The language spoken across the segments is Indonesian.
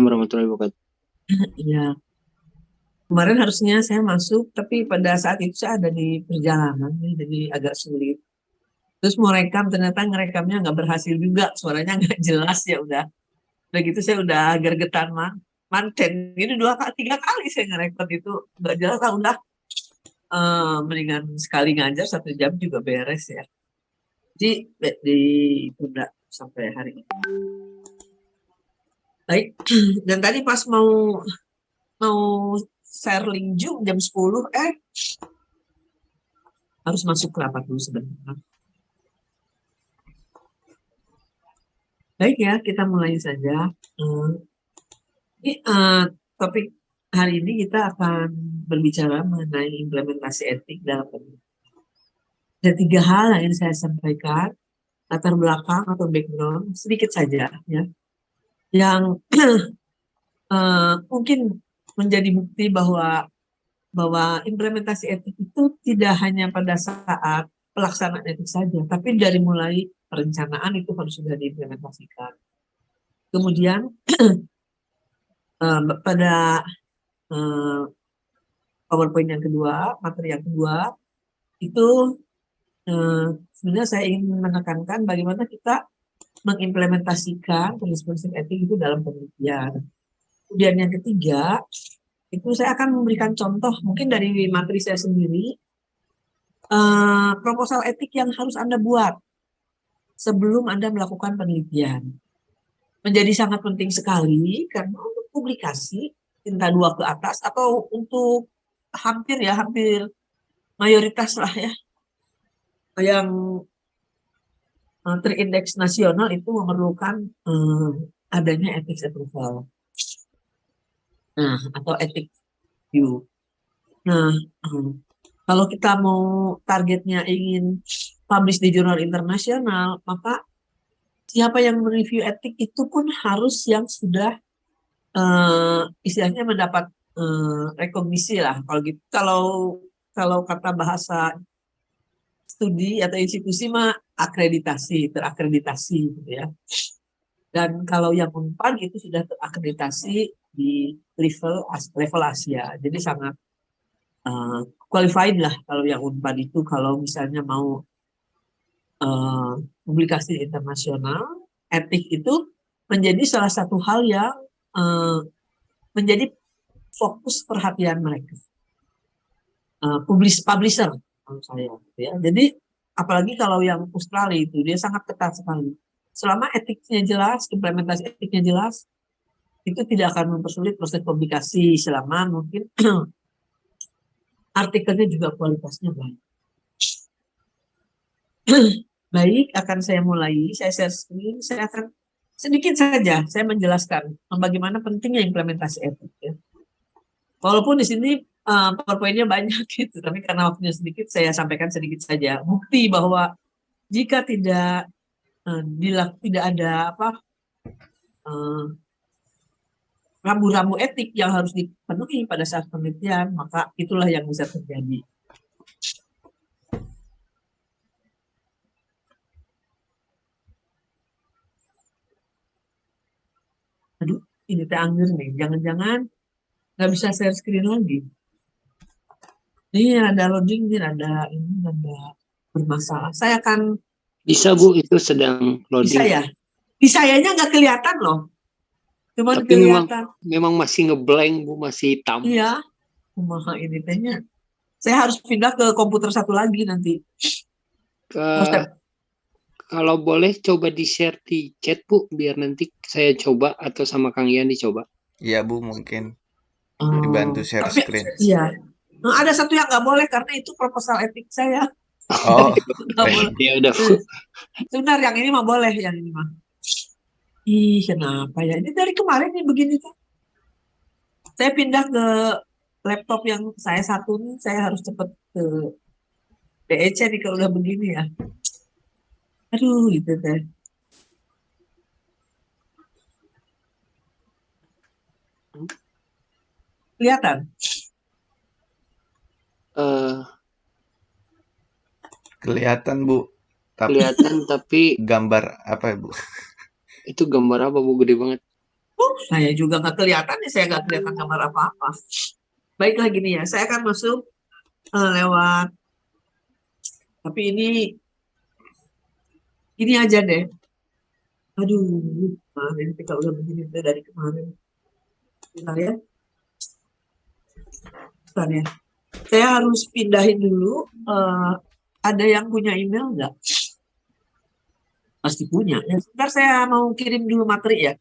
warahmatullahi wabarakatuh. Iya. Kemarin harusnya saya masuk, tapi pada saat itu saya ada di perjalanan, jadi agak sulit. Terus mau rekam, ternyata ngerekamnya nggak berhasil juga, suaranya nggak jelas ya udah. Udah gitu saya udah gergetan manten. Ini 3 kali saya ngerekam itu nggak jelas, udah mendingan sekali ngajar 1 jam juga beres ya. Jadi ditunda sampai hari ini. Baik, dan tadi pas mau share link Zoom jam 10, harus masuk ke rapat dulu sebentar. Baik ya, kita mulai saja. Ini topik hari ini kita akan berbicara mengenai implementasi etik dalam pendidikan. Ada 3 hal yang ingin saya sampaikan, latar belakang atau background sedikit saja ya, yang mungkin menjadi bukti bahwa implementasi etik itu tidak hanya pada saat pelaksanaan etik saja, tapi dari mulai perencanaan itu harus sudah diimplementasikan. Kemudian pada PowerPoint yang kedua, materi yang kedua, itu sebenarnya saya ingin menekankan bagaimana kita mengimplementasikan prinsip-prinsip etik itu dalam penelitian. Kemudian yang ketiga, itu saya akan memberikan contoh mungkin dari materi saya sendiri, proposal etik yang harus Anda buat sebelum Anda melakukan penelitian. Menjadi sangat penting sekali karena untuk publikasi tingkat 2 ke atas atau untuk hampir mayoritas lah ya yang terindeks nasional itu memerlukan adanya ethics approval. Nah, atau ethics view. Nah, kalau kita mau targetnya ingin publish di jurnal internasional, maka siapa yang mereview etik itu pun harus yang sudah istilahnya mendapat rekognisi lah. Kalau gitu, kalau kata bahasa studi atau institusi mah terakreditasi gitu ya. Dan kalau yang Unpad itu sudah terakreditasi di level Asia. Jadi sangat qualified lah kalau yang Unpad itu, kalau misalnya mau publikasi internasional, etik itu menjadi salah satu hal yang menjadi fokus perhatian mereka. Publisher menurut saya gitu ya. Jadi apalagi kalau yang Australia itu dia sangat ketat sekali. Selama etiknya jelas, implementasi etiknya jelas, itu tidak akan mempersulit proses publikasi selama mungkin artikelnya juga kualitasnya baik. Baik, akan saya mulai. Saya share screen. Saya akan sedikit saja saya menjelaskan bagaimana pentingnya implementasi etik. Ya. Walaupun di sini PowerPoint-nya banyak gitu, tapi karena waktunya sedikit, saya sampaikan sedikit saja. Bukti bahwa jika tidak ada rambu-rambu etik yang harus dipenuhi pada saat penelitian, maka itulah yang bisa terjadi. Aduh, ini teh anggur nih. Jangan-jangan nggak bisa share screen lagi. Ini ada loading, ini ada bermasalah. Saya akan Bisa Bu, itu sedang loading. Bisa ya? Di sayanya nggak kelihatan loh. Cuman Tapi kelihatan. memang masih ngeblank Bu, masih hitam. Iya. Kumaha ini tehnya. Saya harus pindah ke komputer satu lagi nanti. Kalau boleh coba di-share di chat Bu, biar nanti saya coba atau sama Kang Ian dicoba. Iya Bu, mungkin dibantu share screen. Iya. Nah, ada satu yang nggak boleh karena itu proposal etik saya. Oh, nggak boleh. Ya udah. Sebentar, yang ini mah boleh, yang ini mah. Ih, kenapa ya? Ini dari kemarin nih begini tuh. Saya pindah ke laptop yang saya satu nih, saya harus cepet ke DEC nih kalau udah begini ya. Aduh, gitu teh. Kelihatan? Kelihatan Bu. Kelihatan tapi gambar apa Bu? Itu gambar apa Bu, gede banget? Saya juga nggak kelihatan ya, saya nggak kelihatan gambar apa-apa. Baiklah gini ya, saya akan masuk lewat, tapi ini aja deh. Aduh, kemarin kita udah begini tuh dari kemarin. Bentar ya, bentar ya. Saya harus pindahin dulu. Ada yang punya email nggak? Pasti punya. Ya, sebentar saya mau kirim dulu materi ya,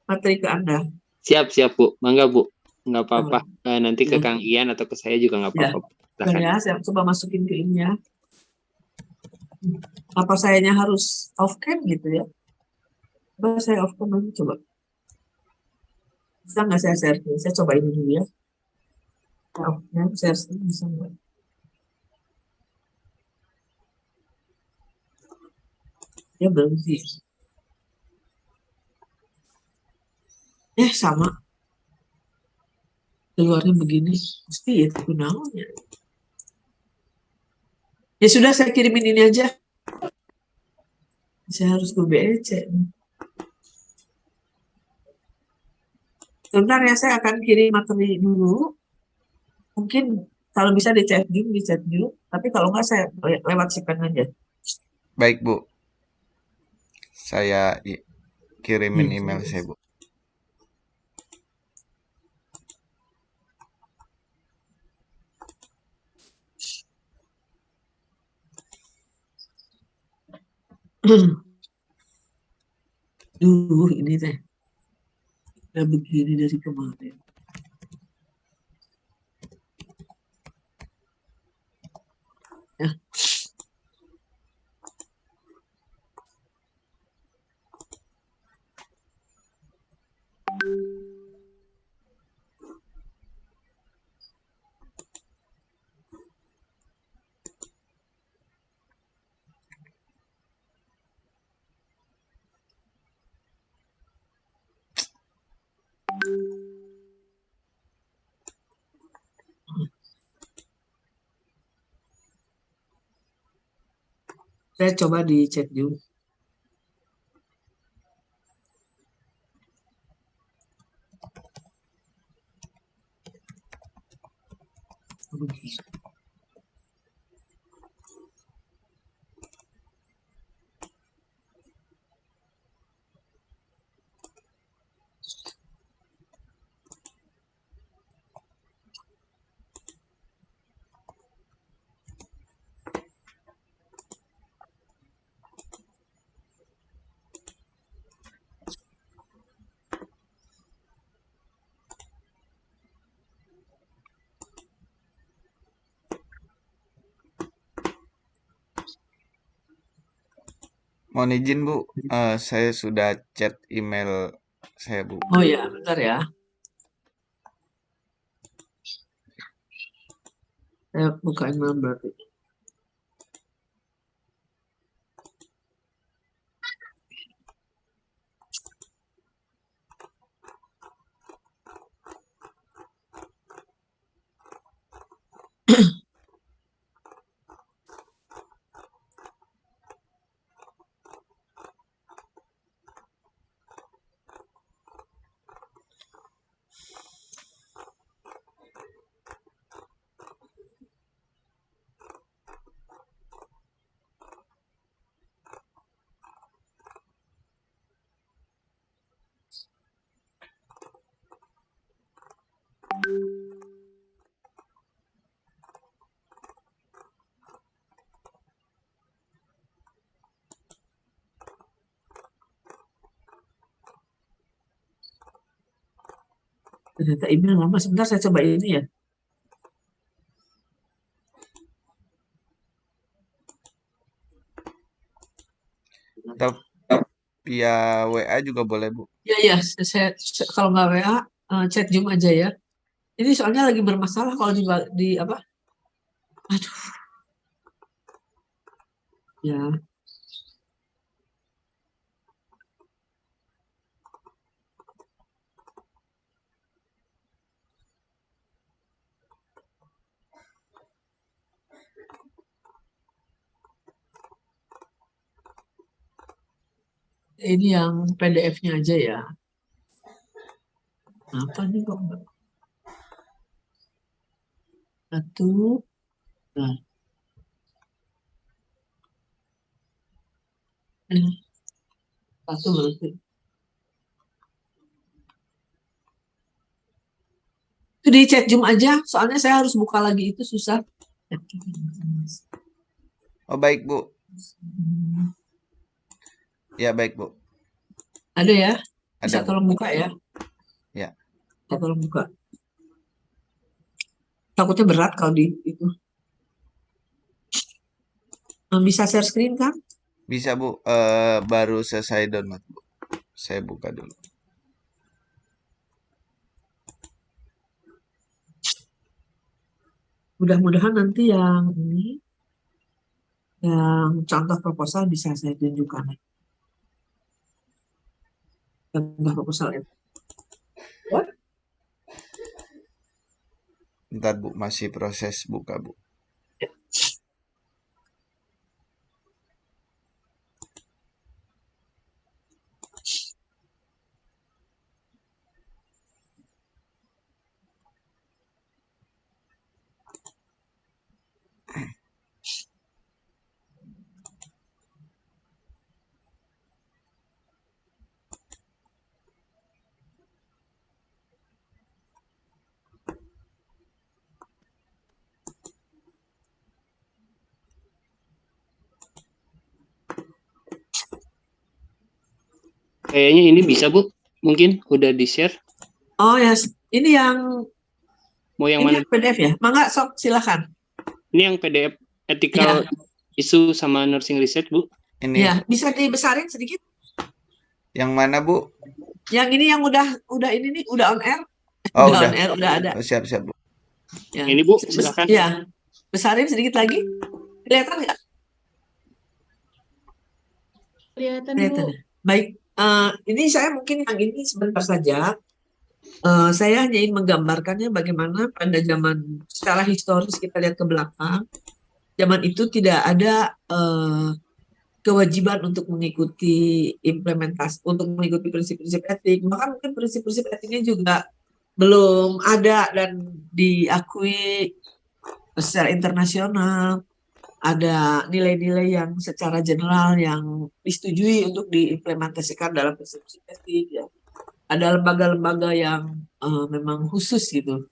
materi ke Anda. Siap, Bu. Mangga, Bu. Nggak apa-apa. Oh, Nanti ke ya. Kang Ian atau ke saya juga nggak Ya, apa-apa. bentar Silakan. ya, saya coba masukin ke ini ya. Apa sayanya harus off cam gitu ya? Coba saya off cam lagi, coba. Bisa nggak saya share? Saya coba ini dulu ya. Saya off cam, share screen, bisa nggak? Ya belum sih. Sama. Keluarnya begini. Pasti ya, gunanya. Ya sudah, saya kirimin ini aja. Saya harus ke BEC. Sebentar ya, saya akan kirim materi dulu. Mungkin kalau bisa di chat Zoom. Tapi kalau nggak, saya lewat Sipen aja. Baik, Bu. Saya kirimin email saya, Bu. Ini teh. Udah begini dari kemarin. Ya. Saya coba di chat Zoom. Begini. Mohon izin, Bu. Saya sudah chat email saya, Bu. Oh ya, bentar ya. Saya buka email berarti. Ternyata email lama. Sebentar saya coba ini ya. Atau via WA juga boleh, Bu. Ya, kalau nggak WA, chat Zoom aja ya. Ini soalnya lagi bermasalah kalau di apa? Aduh, ya. Ini yang PDF-nya aja ya. Apa nih kok enggak? Satu. Nah, satu berarti. Itu di chat Zoom aja, soalnya saya harus buka lagi itu susah. Oh, baik, Bu. Ya, baik, Bu. Ada ya? Ada, Bisa Bu. tolong buka ya? Ya. Bisa tolong buka. Takutnya berat kalau di itu. Bisa share screen kan? Bisa, Bu. Baru selesai download, Bu. Saya buka dulu. Mudah-mudahan nanti yang ini, yang contoh proposal bisa saya tunjukkan. Contoh proposal itu. Bentar, Bu. Masih proses buka, Bu. Kayaknya ini bisa, Bu. Mungkin udah di-share. Oh ya, ini yang Mau yang ini mana? yang PDF ya? Mangga sok silakan. Ini yang PDF ethical isu sama nursing research, Bu. Ini Ya, bisa dibesarin sedikit. yang mana, Bu? Yang ini yang udah ini nih, udah on air. Oh, Udah on udah. air, udah ada. Oh, siap, Bu. Ya. Ini, Bu, silakan. Ya, besarin sedikit lagi. Kelihatan nggak? Kelihatan, Kelihatan Bu. ya? Baik, ini saya mungkin yang ini sebentar saja. Saya hanya ingin menggambarkannya bagaimana pada zaman secara historis kita lihat ke belakang, zaman itu tidak ada kewajiban untuk mengikuti implementasi, untuk mengikuti prinsip-prinsip etik. Bahkan mungkin prinsip-prinsip etiknya juga belum ada dan diakui secara internasional. Ada nilai-nilai yang secara general yang disetujui untuk diimplementasikan dalam prinsip-prinsip etik. Ya. Ada lembaga-lembaga yang memang khusus gitu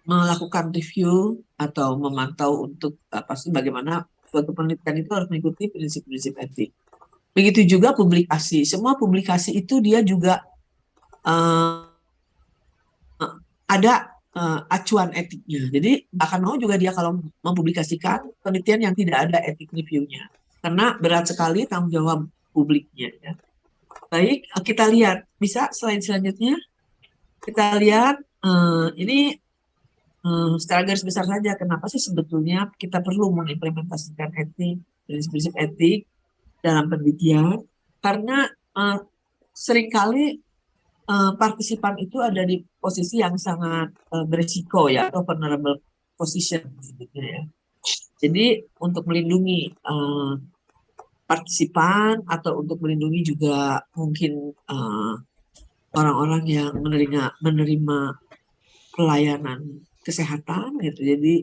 melakukan review atau memantau untuk pasti bagaimana suatu penelitian itu harus mengikuti prinsip-prinsip etik. Begitu juga publikasi. Semua publikasi itu dia juga ada acuan etiknya. Jadi bahkan mau juga dia kalau mempublikasikan penelitian yang tidak ada etik reviewnya. Karena berat sekali tanggung jawab publiknya. Ya. Baik, kita lihat. Bisa slide selanjutnya. Kita lihat ini secara garis besar saja kenapa sih sebetulnya kita perlu mengimplementasikan etik, prinsip-prinsip etik dalam penelitian. Karena seringkali partisipan itu ada di posisi yang sangat berisiko ya, atau vulnerable position sebetulnya ya. Jadi untuk melindungi partisipan atau untuk melindungi juga mungkin orang-orang yang menerima pelayanan kesehatan gitu. Jadi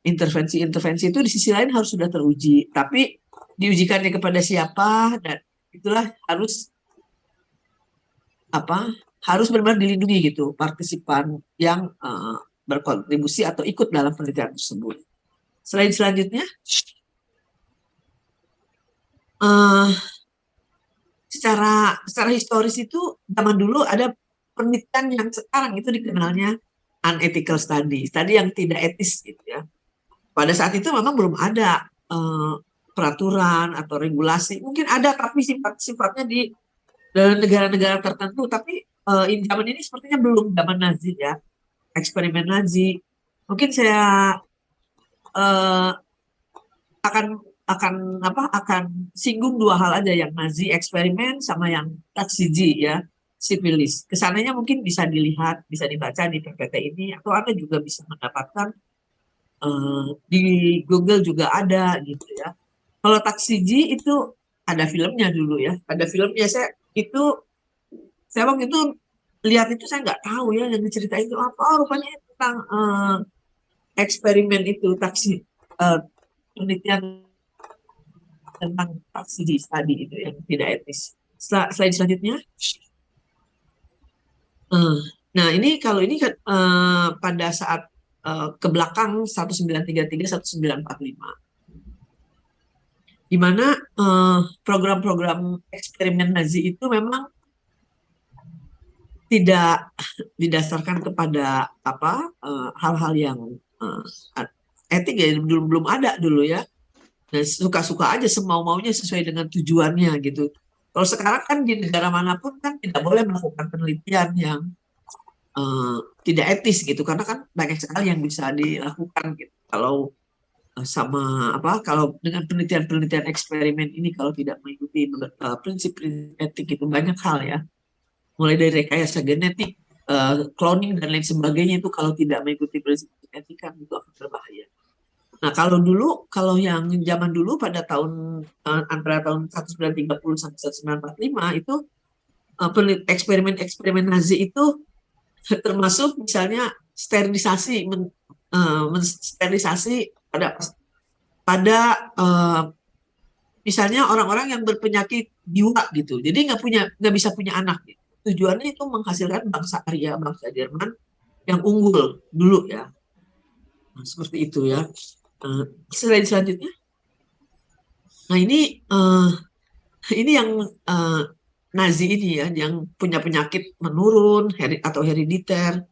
intervensi-intervensi itu di sisi lain harus sudah teruji, tapi diujikannya kepada siapa dan itulah harus benar-benar dilindungi gitu partisipan yang berkontribusi atau ikut dalam penelitian tersebut. Selanjutnya, secara historis itu zaman dulu ada penelitian yang sekarang itu dikenalnya unethical study yang tidak etis gitu ya. Pada saat itu memang belum ada peraturan atau regulasi, mungkin ada tapi sifatnya di negara-negara tertentu, tapi zaman ini sepertinya belum zaman Nazi ya, eksperimen Nazi. Mungkin saya akan singgung dua hal aja, yang Nazi eksperimen sama yang Tuskegee ya, sipilis. Kesananya mungkin bisa dilihat, bisa dibaca di PPT ini, atau Anda juga bisa mendapatkan di Google juga ada gitu ya. Kalau Tuskegee itu ada filmnya dulu ya, ada filmnya. Saya itu saya waktu itu lihat itu saya nggak tahu ya yang diceritain itu apa. Oh, rupanya tentang eksperimen itu penelitian tentang taksi tadi itu yang tidak etis. Slide selanjutnya. Nah ini kalau ini kan pada saat ke belakang 1933 1945, di mana program-program eksperimen Nazi itu memang tidak didasarkan kepada hal-hal yang etik ya, belum ada dulu ya. Dan suka-suka aja semau-maunya sesuai dengan tujuannya gitu. Kalau sekarang kan di negara manapun kan tidak boleh melakukan penelitian yang tidak etis gitu, karena kan banyak sekali yang bisa dilakukan gitu. Kalau kalau dengan penelitian eksperimen ini kalau tidak mengikuti prinsip-prinsip etik itu banyak hal ya, mulai dari rekayasa genetik, cloning dan lain sebagainya, itu kalau tidak mengikuti prinsip etik kan itu akan berbahaya. Nah kalau yang zaman dulu pada tahun antara tahun 1930 sampai 1945 itu eksperimen Nazi itu termasuk misalnya sterilisasi, mensterilisasi pada misalnya orang-orang yang berpenyakit jiwa gitu, jadi nggak bisa punya anak gitu. Tujuannya itu menghasilkan bangsa Arya, bangsa Jerman yang unggul dulu ya. Nah, seperti itu ya. Selanjutnya, nah ini yang Nazi ini ya, yang punya penyakit menurun atau herediter,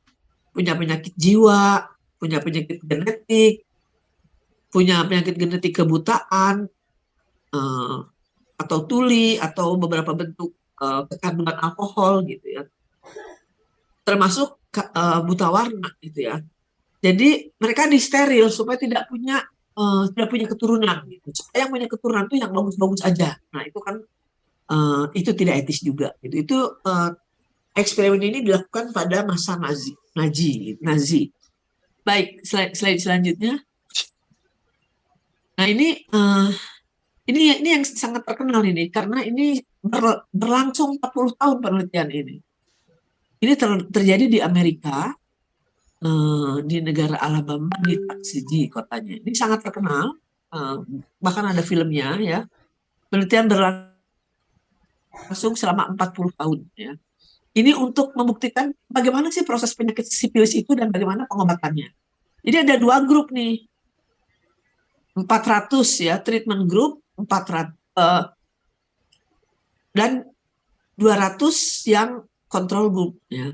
punya penyakit jiwa, punya penyakit genetik kebutaan, atau tuli, atau beberapa bentuk kekandungan alkohol gitu ya, termasuk buta warna gitu ya. Jadi mereka disteril supaya tidak punya keturunan gitu. Supaya yang punya keturunan itu yang bagus-bagus aja. Nah itu kan itu tidak etis juga. Itu eksperimen ini dilakukan pada masa Nazi. Baik, slide selanjutnya. Nah ini yang sangat terkenal ini, karena ini berlangsung 40 tahun penelitian ini. Ini terjadi di Amerika, di negara Alabama, di Tuskegee kotanya. Ini sangat terkenal, bahkan ada filmnya ya. Penelitian berlangsung selama 40 tahun ya. Ini untuk membuktikan bagaimana sih proses penyakit sipilis itu dan bagaimana pengobatannya. Jadi ada 2 grup nih. 400 ya, treatment group 400 dan 200 yang control group ya.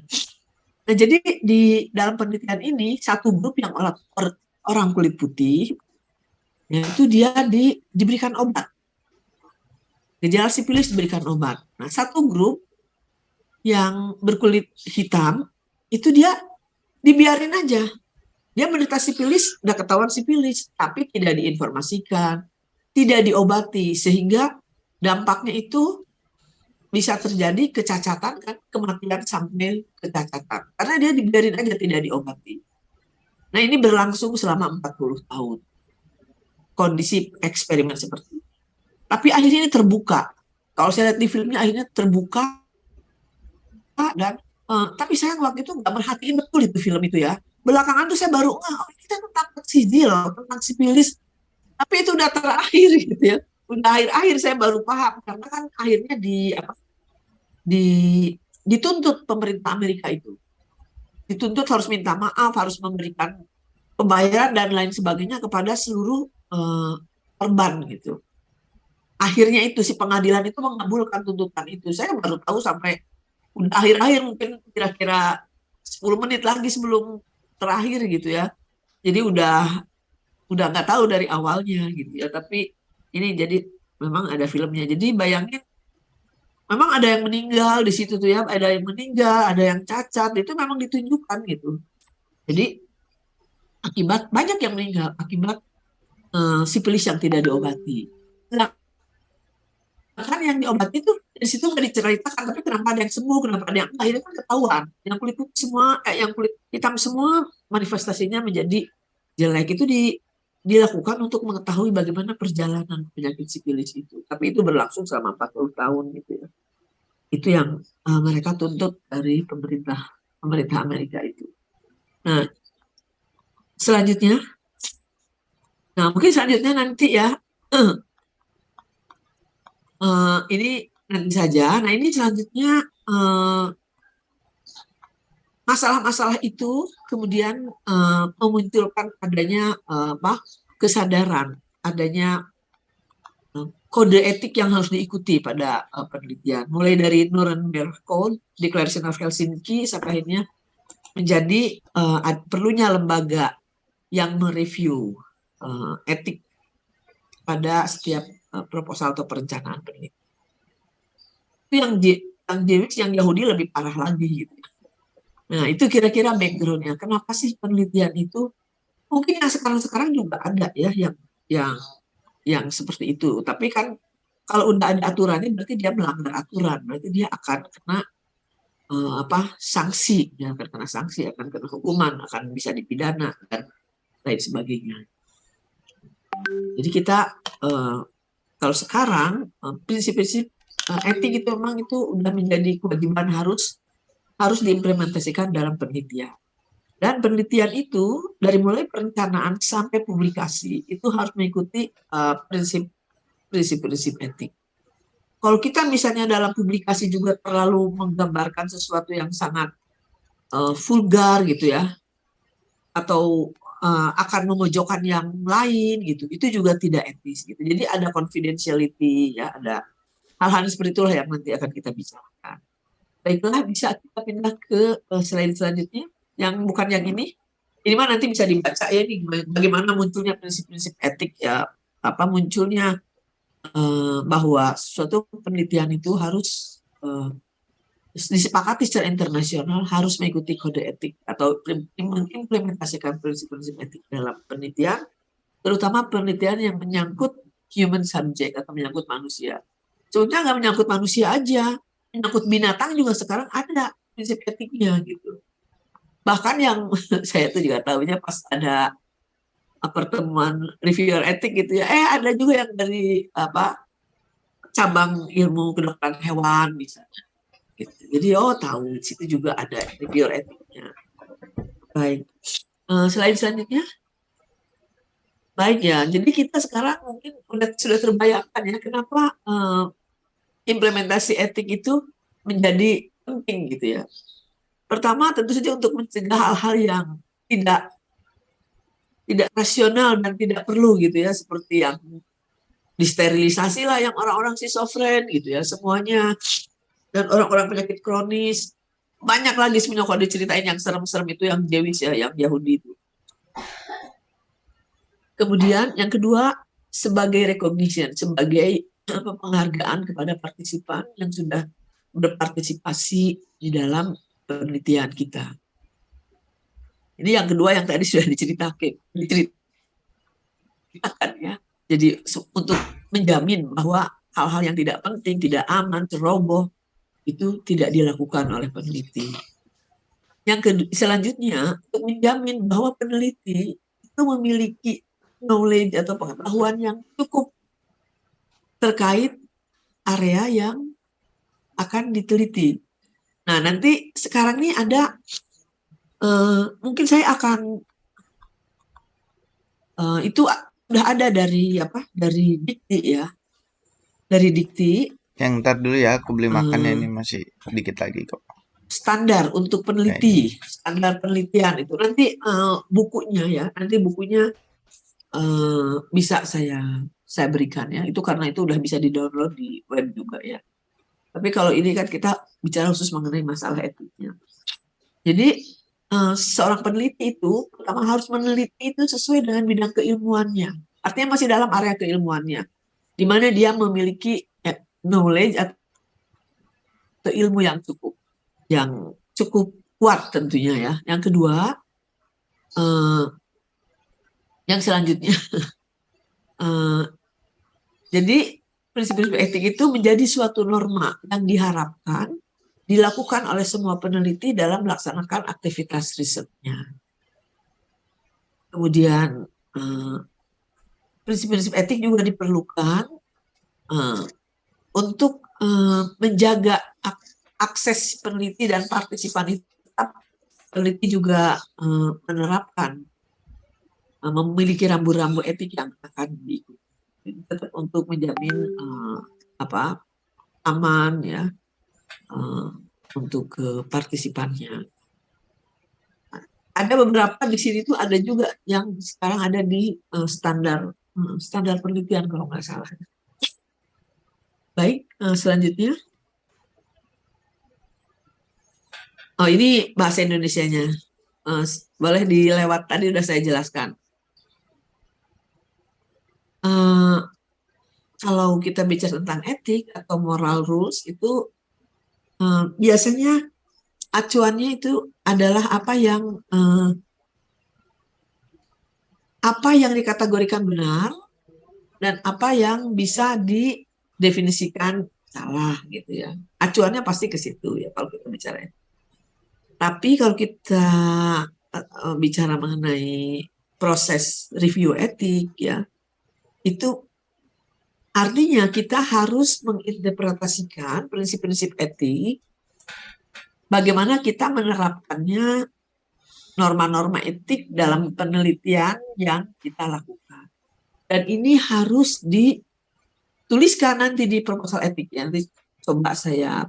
Nah, jadi di dalam penelitian ini satu grup yang orang kulit putih, yaitu dia diberikan obat. Gejala sipilis diberikan obat. Nah, satu grup yang berkulit hitam itu dia dibiarin aja. Dia menderita sipilis, udah ketahuan sipilis, tapi tidak diinformasikan, tidak diobati, sehingga dampaknya itu bisa terjadi kecacatan kan, kematian sampai kecacatan. Karena dia dibiarin aja, tidak diobati. Nah ini berlangsung selama 40 tahun. Kondisi eksperimen seperti ini. Tapi akhirnya ini terbuka. Kalau saya lihat di filmnya akhirnya terbuka. Dan tapi saya waktu itu nggak merhatiin betul itu film itu ya. Belakangan tuh saya baru kita tentang toksidi loh, tentang sipilis. Tapi itu udah terakhir gitu ya. Udah akhir-akhir saya baru paham, karena kan akhirnya dituntut pemerintah Amerika itu. Dituntut harus minta maaf, harus memberikan pembayaran dan lain sebagainya kepada seluruh korban gitu. Akhirnya itu si pengadilan itu mengabulkan tuntutan itu. Saya baru tahu sampai udah akhir-akhir, mungkin kira-kira 10 menit lagi sebelum terakhir gitu ya. Jadi udah nggak tahu dari awalnya gitu ya. Tapi ini jadi memang ada filmnya. Jadi bayangin, memang ada yang meninggal di situ tuh ya, ada yang meninggal, ada yang cacat, itu memang ditunjukkan gitu. Jadi banyak yang meninggal akibat sipilis yang tidak diobati. Nah, kan yang diobati itu di situ nggak diceritakan, tapi kenapa ada yang sembuh, kenapa ada yang akhirnya kan ketahuan. Yang kulit putih semua, yang kulit hitam semua manifestasinya menjadi jelek, itu dilakukan untuk mengetahui bagaimana perjalanan penyakit sipilis itu. Tapi itu berlangsung selama 40 tahun gitu ya. Itu yang mereka tuntut dari pemerintah Amerika itu. Nah, selanjutnya, mungkin selanjutnya nanti ya, ini nanti saja. Nah, ini selanjutnya masalah-masalah itu kemudian memunculkan adanya kesadaran, adanya kode etik yang harus diikuti pada penelitian. Mulai dari Nuremberg Code, Declaration of Helsinki, sampai akhirnya menjadi perlunya lembaga yang mereview etik pada setiap proposal atau perencanaan penelitian. Itu yang Jewish, yang Yahudi lebih parah lagi gitu. Nah, itu kira-kira background-nya. Kenapa sih penelitian itu? Mungkin yang sekarang-sekarang juga ada ya yang seperti itu. Tapi kan kalau udah ada aturannya berarti dia melanggar aturan, berarti dia akan kena sanksi, ya akan kena sanksi, akan kena hukuman, akan bisa dipidana dan lain sebagainya. Jadi kita kalau sekarang prinsip-prinsip etik itu memang itu udah menjadi kewajiban harus diimplementasikan dalam penelitian. Dan penelitian itu dari mulai perencanaan sampai publikasi itu harus mengikuti prinsip-prinsip etik. Kalau kita misalnya dalam publikasi juga terlalu menggambarkan sesuatu yang sangat vulgar gitu ya, atau akan memojokkan yang lain gitu, itu juga tidak etis gitu. Jadi ada confidentiality ya, ada hal-hal seperti itulah yang nanti akan kita bicarakan. Baiklah, bisa kita pindah ke slide selanjutnya yang bukan yang ini. Ini mah nanti bisa dibaca ya, ini bagaimana munculnya prinsip-prinsip etik ya, apa munculnya bahwa suatu penelitian itu harus disepakati secara internasional harus mengikuti kode etik atau mengimplementasikan prinsip-prinsip etik dalam penelitian, terutama penelitian yang menyangkut human subject atau menyangkut manusia. Sebetulnya nggak menyangkut manusia aja, menyangkut binatang juga sekarang ada prinsip etiknya gitu. Bahkan yang saya tuh juga tahunya pas ada pertemuan reviewer etik gitu ya, ada juga yang dari cabang ilmu kedokteran hewan misalnya. Gitu. Jadi tahu di situ juga ada reviewer etiknya. Baik, slide selanjutnya. Baik ya, jadi kita sekarang mungkin sudah terbayangkan ya kenapa implementasi etik itu menjadi penting gitu ya. Pertama tentu saja untuk mencegah hal-hal yang tidak rasional dan tidak perlu gitu ya, seperti yang disterilisasi lah yang orang-orang schizofren gitu ya semuanya, dan orang-orang penyakit kronis. Banyak lagi sebenarnya kalau diceritain yang serem-serem itu yang Jewish ya, yang Yahudi itu. Kemudian yang kedua, sebagai recognition, sebagai penghargaan kepada partisipan yang sudah berpartisipasi di dalam penelitian kita. Ini yang kedua yang tadi sudah diceritakan ya. Jadi untuk menjamin bahwa hal-hal yang tidak penting, tidak aman, ceroboh, itu tidak dilakukan oleh peneliti. Yang selanjutnya, untuk menjamin bahwa peneliti itu memiliki knowledge atau pengetahuan yang cukup terkait area yang akan diteliti. Nah, nanti sekarang ini ada, mungkin saya akan, itu udah ada dari Dikti ya. Dari Dikti. Yang ntar dulu ya, aku beli makannya ini masih dikit lagi kok. Standar untuk peneliti, standar penelitian itu nanti bukunya ya, bisa saya berikan ya. Itu karena itu udah bisa di-download di web juga ya. Tapi kalau ini kan kita bicara khusus mengenai masalah etiknya. Jadi seorang peneliti itu pertama harus meneliti itu sesuai dengan bidang keilmuannya. Artinya masih dalam area keilmuannya, di mana dia memiliki knowledge atau ilmu yang cukup kuat tentunya ya. Yang kedua, yang selanjutnya, jadi prinsip-prinsip etik itu menjadi suatu norma yang diharapkan dilakukan oleh semua peneliti dalam melaksanakan aktivitas risetnya. Kemudian prinsip-prinsip etik juga diperlukan untuk menjaga akses peneliti dan partisipan itu, peneliti juga menerapkan memiliki rambu-rambu etik yang akan diikuti untuk menjamin aman ya untuk partisipannya. Ada beberapa di sini tuh ada juga yang sekarang ada di standar penelitian kalau nggak salah. Baik, selanjutnya. Oh, ini bahasa Indonesianya. Boleh dilewat, tadi udah saya jelaskan. Kalau kita bicara tentang etik atau moral rules itu biasanya acuannya itu adalah apa yang dikategorikan benar dan apa yang bisa didefinisikan salah gitu ya. Acuannya pasti ke situ ya kalau kita bicara. Tapi kalau kita bicara mengenai proses review etik ya, itu artinya kita harus menginterpretasikan prinsip-prinsip etik, bagaimana kita menerapkannya norma-norma etik dalam penelitian yang kita lakukan. Dan ini harus dituliskan nanti di proposal etik. Nanti coba saya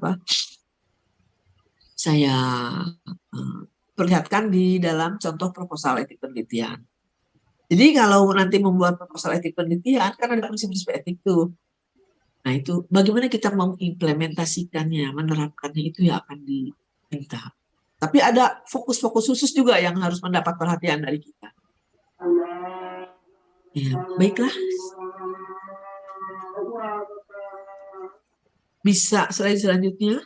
perlihatkan di dalam contoh proposal etik penelitian. Jadi kalau nanti membuat proposal etik penelitian, kan ada prinsip-prinsip etik tuh. Nah itu bagaimana kita mau implementasikannya, menerapkannya itu yang akan diminta. Tapi ada fokus-fokus khusus juga yang harus mendapat perhatian dari kita. Ya, baiklah. Bisa slide selanjutnya.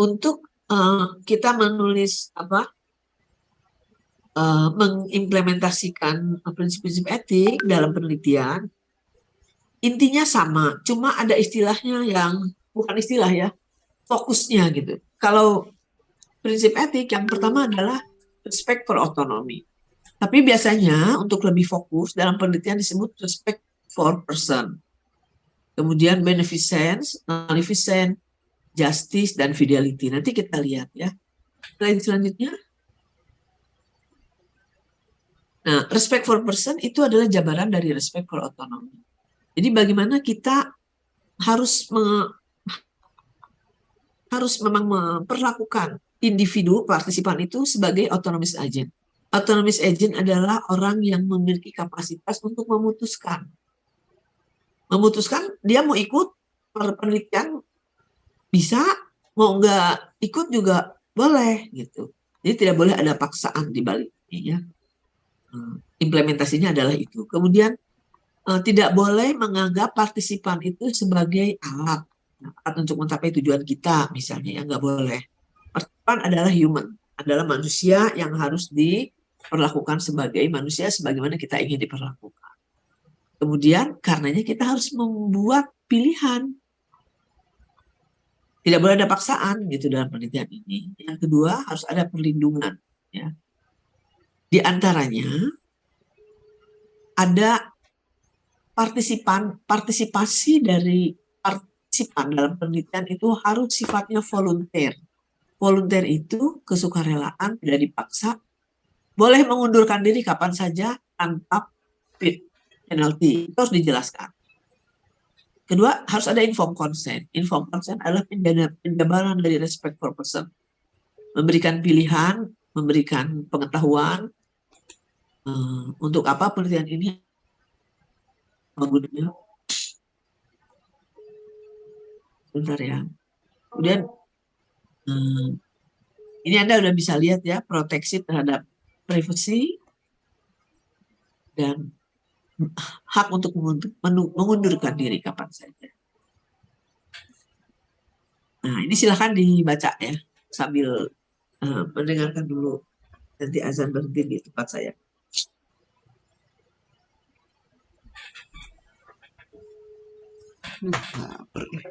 Untuk kita menulis mengimplementasikan prinsip-prinsip etik dalam penelitian, intinya sama, cuma ada istilahnya yang bukan istilah ya, fokusnya gitu. Kalau prinsip etik yang pertama adalah respect for autonomy. Tapi biasanya untuk lebih fokus dalam penelitian disebut respect for person. Kemudian beneficence, maleficence, justice, dan fidelity. Nanti kita lihat ya. Selanjutnya. Nah, respect for person itu adalah jabaran dari respect for autonomy. Jadi bagaimana kita harus memang memperlakukan individu partisipan itu sebagai autonomous agent. Autonomous agent adalah orang yang memiliki kapasitas untuk memutuskan. Memutuskan dia mau ikut penelitian bisa, mau nggak ikut juga boleh gitu. Jadi tidak boleh ada paksaan di baliknya ya. Implementasinya adalah itu. Kemudian tidak boleh menganggap partisipan itu sebagai alat untuk mencapai tujuan kita misalnya, ya nggak boleh. Partisipan adalah human, adalah manusia yang harus diperlakukan sebagai manusia sebagaimana kita ingin diperlakukan. Kemudian karenanya kita harus membuat pilihan. Tidak boleh ada paksaan gitu dalam penelitian ini. Yang kedua harus ada perlindungan ya. Di antaranya ada partisipasi dari partisipan dalam penelitian itu harus sifatnya volunteer. Volunteer itu kesukarelaan, tidak dipaksa, boleh mengundurkan diri kapan saja tanpa penalti. Itu harus dijelaskan. Kedua, harus ada informed consent. Informed consent adalah penjabaran dari respect for person. Memberikan pilihan, memberikan pengetahuan untuk apa penelitian ini menggunakan. Bentar ya. Kemudian ini Anda udah bisa lihat ya, proteksi terhadap privasi dan hak untuk mengundurkan diri kapan saja. Nah, ini silahkan dibaca ya, sambil mendengarkan dulu. Nanti azan berhenti di tempat saya. Lapar nih.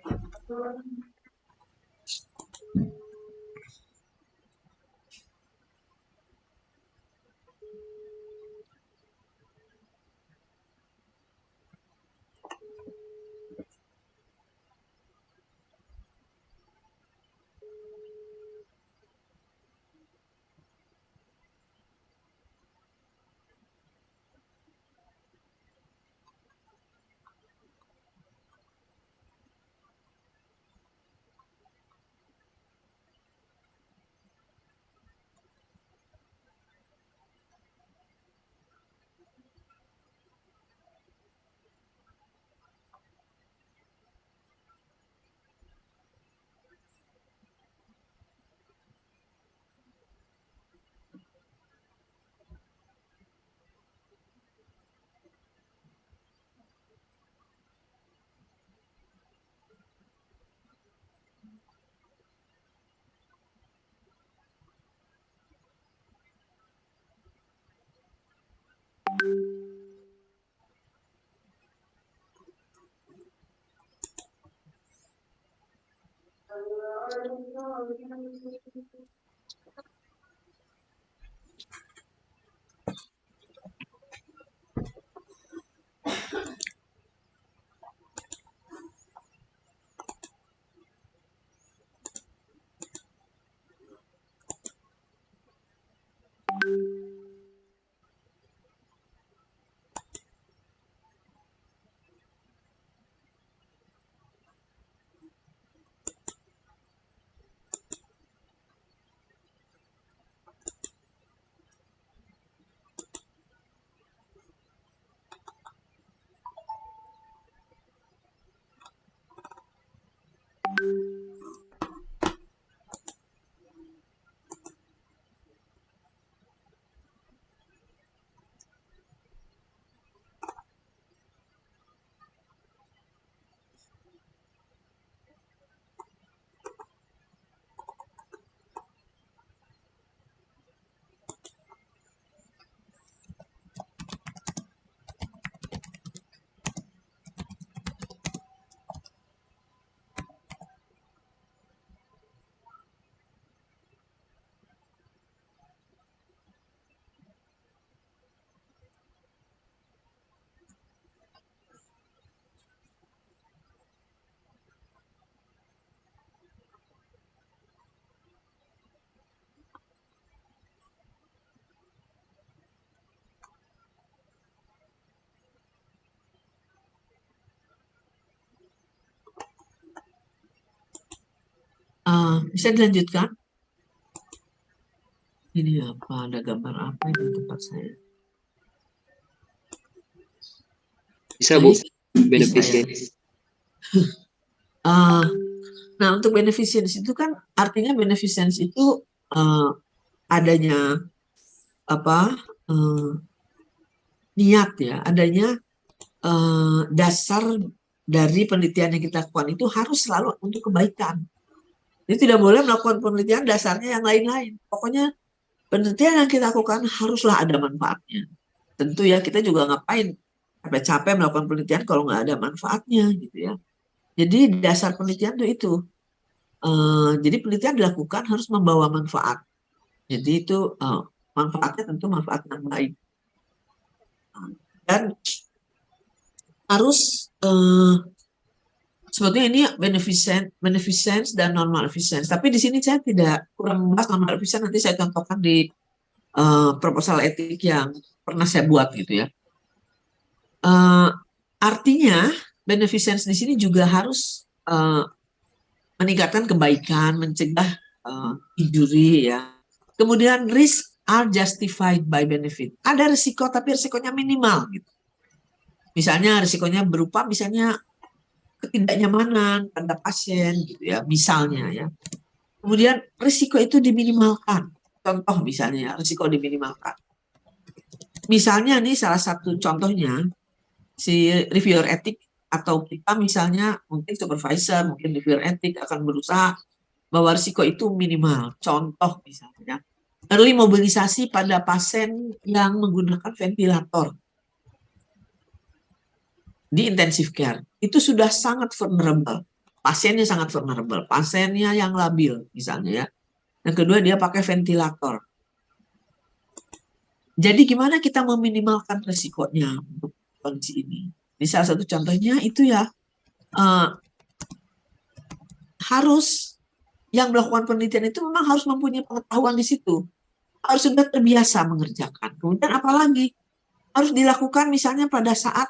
Bisa dilanjutkan? Ini apa? Ada gambar apa di tempat saya? Bisa Bu, Baik, bisa ya. beneficence. Nah, untuk beneficence itu kan artinya beneficence itu adanya apa? Niat ya, adanya dasar dari penelitian yang kita lakukan itu harus selalu untuk kebaikan. Jadi tidak boleh melakukan penelitian dasarnya yang lain-lain. Pokoknya penelitian yang kita lakukan haruslah ada manfaatnya. Tentu ya, kita juga ngapain capek-capek melakukan penelitian kalau nggak ada manfaatnya gitu ya. Jadi dasar penelitian itu. Jadi penelitian dilakukan harus membawa manfaat. Jadi itu manfaatnya tentu manfaat yang baik. Dan harus sebetulnya ini beneficence dan non maleficence. Tapi di sini saya tidak kurang membahas non maleficence. Nanti saya contohkan di proposal etik yang pernah saya buat gitu ya. Artinya beneficence di sini juga harus meningkatkan kebaikan, mencegah injury ya. Kemudian risk are justified by benefit. Ada risiko tapi risikonya minimal gitu. Misalnya risikonya berupa misalnya ketidaknyamanan pada pasien gitu ya, misalnya ya. Kemudian risiko itu diminimalkan. Contoh misalnya risiko diminimalkan. Misalnya nih salah satu contohnya si reviewer etik atau kita misalnya mungkin supervisor, mungkin reviewer etik akan berusaha bahwa risiko itu minimal. Contoh misalnya early mobilisasi pada pasien yang menggunakan ventilator. di intensive care itu sudah sangat vulnerable. Pasiennya sangat vulnerable, pasiennya yang labil misalnya ya. Yang kedua dia pakai ventilator. Jadi gimana kita meminimalkan resikonya untuk kondisi ini? Ini salah satu contohnya itu ya harus yang melakukan penelitian itu memang harus mempunyai pengetahuan di situ, harus sudah terbiasa mengerjakan. Kemudian apalagi harus dilakukan misalnya pada saat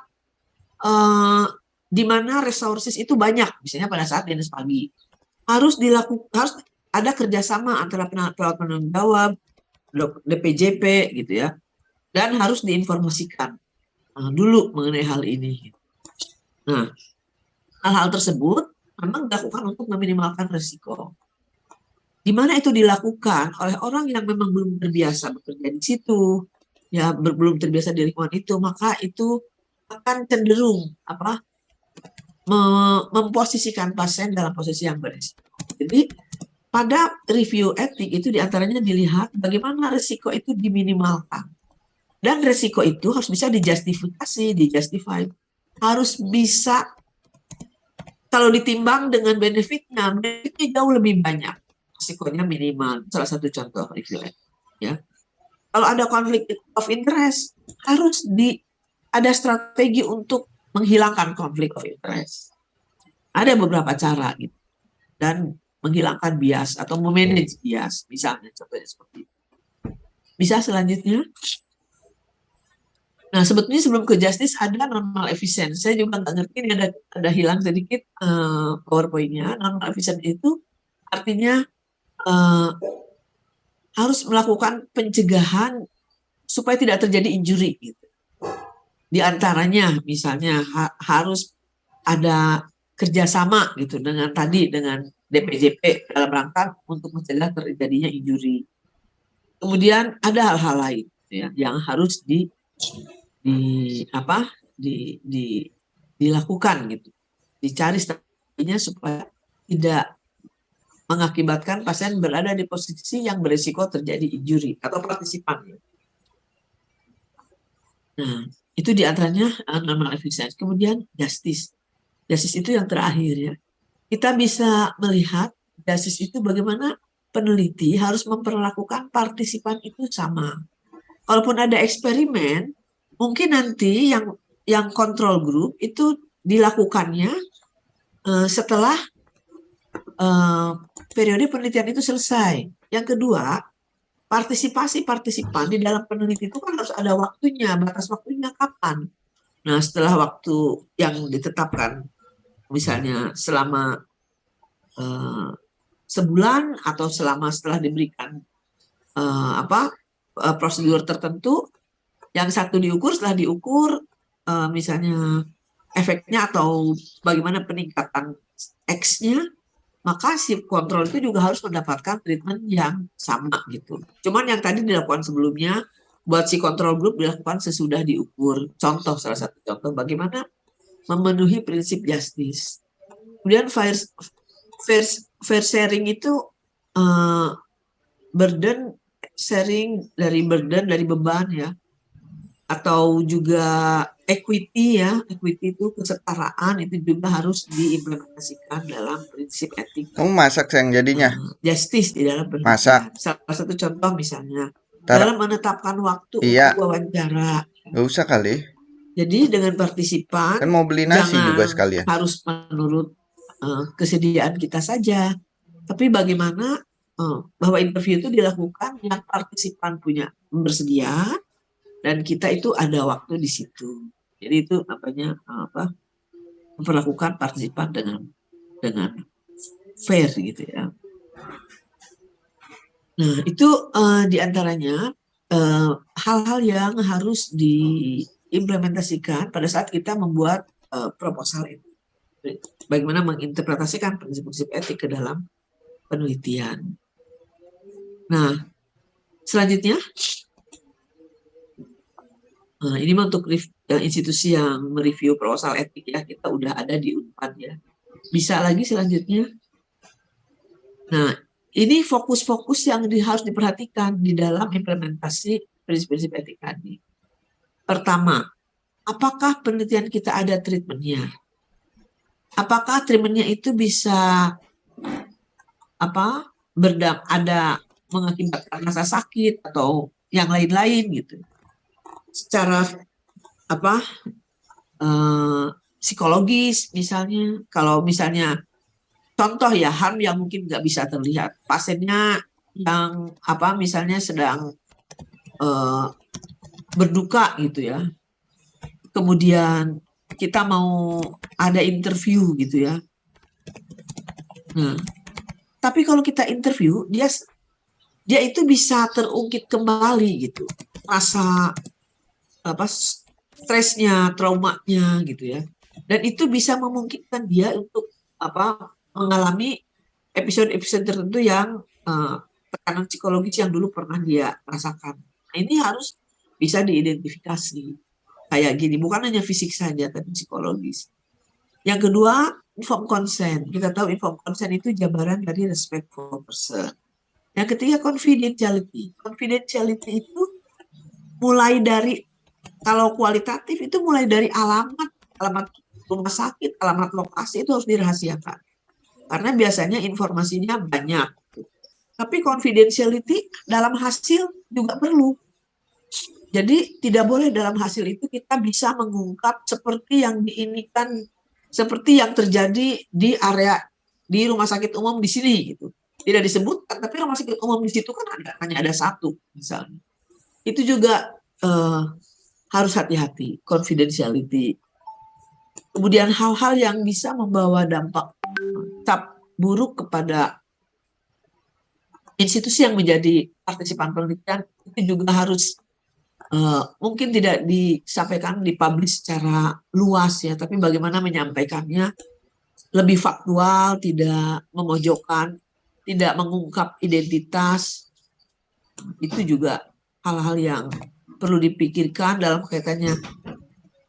di mana resources itu banyak, misalnya pada saat dinas pagi harus dilakukan, harus ada kerjasama antara perawat penanggung jawab, DPJP gitu ya, dan harus diinformasikan dulu mengenai hal ini. Nah, hal-hal tersebut memang dilakukan untuk meminimalkan risiko. Di mana itu dilakukan oleh orang yang memang belum terbiasa bekerja di situ, ya belum terbiasa di lingkungan itu, maka itu akan cenderung memposisikan pasien dalam posisi yang berisiko. Jadi pada review etik itu diantaranya dilihat bagaimana risiko itu diminimalkan. Dan risiko itu harus bisa dijustifikasi, harus bisa kalau ditimbang dengan benefitnya jauh lebih banyak, risikonya minimal. Salah satu contoh review etik. Ya. Kalau ada konflik of interest, harus ada strategi untuk menghilangkan konflik of interest. Ada beberapa cara gitu. Dan menghilangkan bias atau memanage bias, misalnya contohnya seperti itu. Bisa selanjutnya. Nah, sebetulnya sebelum ke justice ada normal efficient. Saya juga nggak ngerti, ini ada hilang sedikit PowerPoint-nya. Normal efficient itu artinya harus melakukan pencegahan supaya tidak terjadi injury gitu. Di antaranya misalnya harus ada kerjasama gitu dengan DPJP dalam rangka untuk mencegah terjadinya injury. Kemudian ada hal-hal lain ya, yang harus dilakukan gitu, dicari strateginya supaya tidak mengakibatkan pasien berada di posisi yang berisiko terjadi injury atau partisipan. Nah, itu diantaranya normal efficiency. Kemudian justice itu yang terakhir ya. Kita bisa melihat justice itu bagaimana peneliti harus memperlakukan partisipan itu sama. Kalaupun ada eksperimen, mungkin nanti yang control group itu dilakukannya setelah periode penelitian itu selesai. Yang kedua, partisipasi partisipan di dalam peneliti itu kan harus ada waktunya, batas waktunya kapan. Nah, setelah waktu yang ditetapkan, misalnya selama sebulan atau setelah diberikan prosedur tertentu, yang satu diukur, setelah diukur misalnya efeknya atau bagaimana peningkatan X-nya, maka si kontrol itu juga harus mendapatkan treatment yang sama gitu. Cuman yang tadi dilakukan sebelumnya, buat si kontrol group dilakukan sesudah diukur. Salah satu contoh bagaimana memenuhi prinsip justice. Kemudian fair sharing itu burden sharing dari beban ya, atau juga equity itu kesetaraan, itu juga harus diimplementasikan dalam prinsip etik. Kamu masak sayang jadinya? Justice di dalam penelitian. Salah satu contoh misalnya dalam menetapkan waktu untuk wawancara. Gak usah kali. Jadi dengan partisipan kan mau beli nasi juga sekalian. Harus menurut kesediaan kita saja. Tapi bagaimana bahwa interview itu dilakukan yang partisipan bersedia dan kita itu ada waktu di situ. Jadi itu namanya memperlakukan partisipan dengan fair gitu ya. Nah, itu diantaranya hal-hal yang harus diimplementasikan pada saat kita membuat proposal itu. Bagaimana menginterpretasikan prinsip-prinsip etik ke dalam penelitian. Nah, selanjutnya, ini untuk institusi yang mereview proposal etik ya, kita udah ada di Unpad ya. Bisa lagi selanjutnya. Nah, ini fokus-fokus yang harus diperhatikan di dalam implementasi prinsip-prinsip etik tadi. Pertama, apakah penelitian kita ada treatmentnya? Apakah treatmentnya itu bisa ada mengakibatkan rasa sakit atau yang lain-lain gitu. Secara psikologis misalnya, kalau misalnya contoh ya HAM yang mungkin nggak bisa terlihat, pasiennya yang misalnya sedang berduka gitu ya, kemudian kita mau ada interview gitu ya. Nah, tapi kalau kita interview dia itu bisa terungkit kembali gitu, rasa stresnya, traumanya gitu ya, dan itu bisa memungkinkan dia untuk mengalami episode-episode tertentu yang tekanan psikologis yang dulu pernah dia rasakan. Nah, ini harus bisa diidentifikasi kayak gini, bukan hanya fisik saja tapi psikologis. Yang kedua, informed consent. Kita tahu informed consent itu jabaran dari respect for person. Yang ketiga, confidentiality. Confidentiality itu mulai dari, kalau kualitatif itu mulai dari alamat rumah sakit, alamat lokasi itu harus dirahasiakan. Karena biasanya informasinya banyak. Tapi confidentiality dalam hasil juga perlu. Jadi tidak boleh dalam hasil itu kita bisa mengungkap seperti yang diinginkan, seperti yang terjadi di area di rumah sakit umum di sini gitu. Tidak disebutkan, tapi rumah sakit umum di situ kan hanya ada satu misalnya. Itu juga harus hati-hati, confidentiality. Kemudian hal-hal yang bisa membawa dampak buruk kepada institusi yang menjadi partisipan penelitian itu juga harus mungkin tidak disampaikan, dipublish secara luas ya, tapi bagaimana menyampaikannya lebih faktual, tidak memojokkan, tidak mengungkap identitas. Itu juga hal-hal yang perlu dipikirkan dalam kaitannya